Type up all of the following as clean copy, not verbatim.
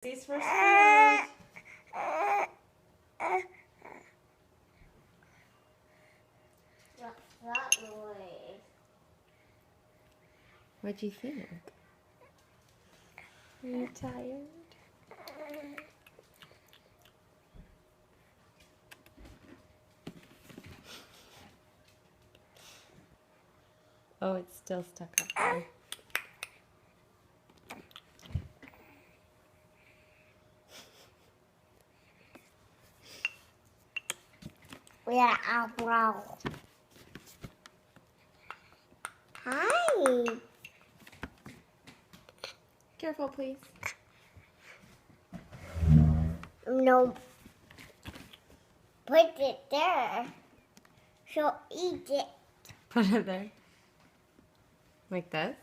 These first food. What's that noise? What'd you think? Are you tired? Oh, it's still stuck up there. Yeah, wow. Hi. Careful, please. No. Put it there. So eat it. Put it there. Like this?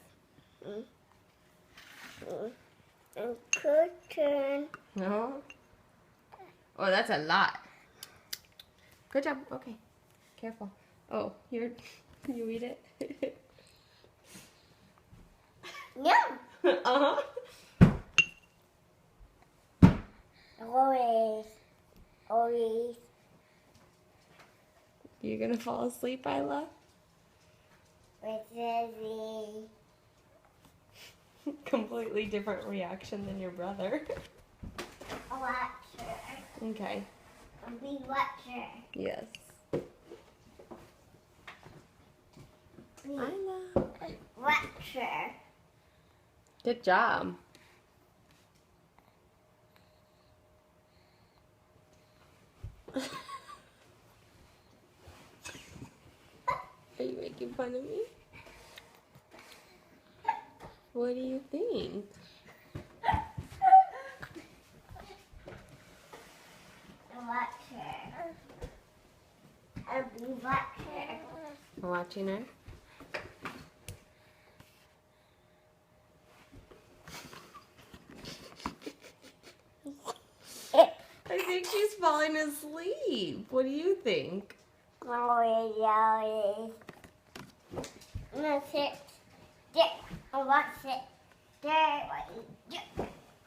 And curtain. No. Oh, that's a lot. Good job. Okay. Careful. Oh, you eat it? No. Uh-huh. Always. You gonna fall asleep, Isla? With Lizzie. Completely different reaction than your brother. Watcher. Okay. A big watcher. Yes. Isla. Watcher. Good job. Are you making fun of me? What do you think? Watcher. A big watcher. Watching her? I think she's falling asleep. What do you think? Always. No, sit. There. Watch it. There.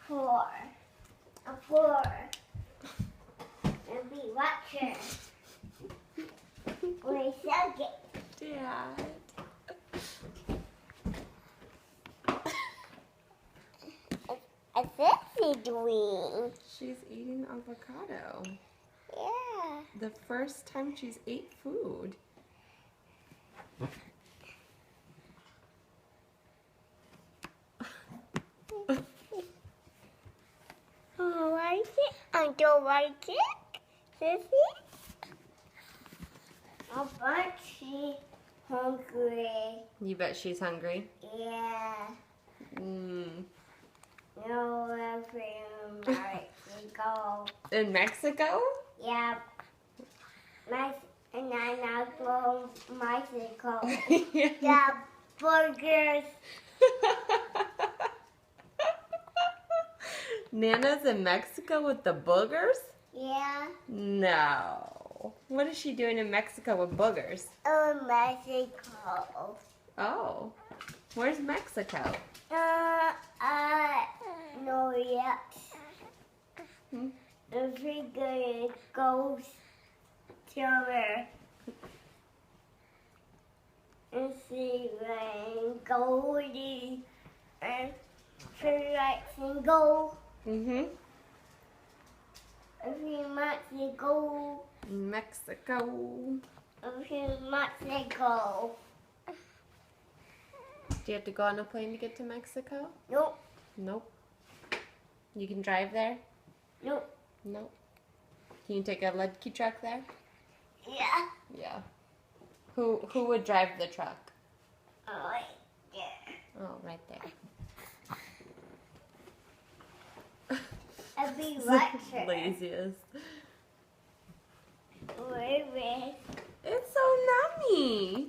Four. A four. A big watcher. We suck it. Dad. What's this doing? She's eating avocado. Yeah. The first time she's ate food. Oh, like it? I don't like it. Sissy? I bet she's hungry. You bet she's hungry? Yeah. Mm. No, we're from Mexico. In Mexico? Yeah. And I'm not from Mexico. The burgers. Nana's in Mexico with the boogers? Yeah. No. What is she doing in Mexico with boogers? Oh, Mexico. Oh. Where's Mexico? No, yet. Hmm? The figure goes together. And see when Goldie and Felix and go. Mm-hmm. A few months ago. Mexico. A few months ago. Do you have to go on a plane to get to Mexico? Nope. Nope. You can drive there? Nope. Nope. Can you take a ledky truck there? Yeah. Yeah. Who would drive the truck? Right there. Oh, right there. A big watcher. Laziest. Where is It's so nummy.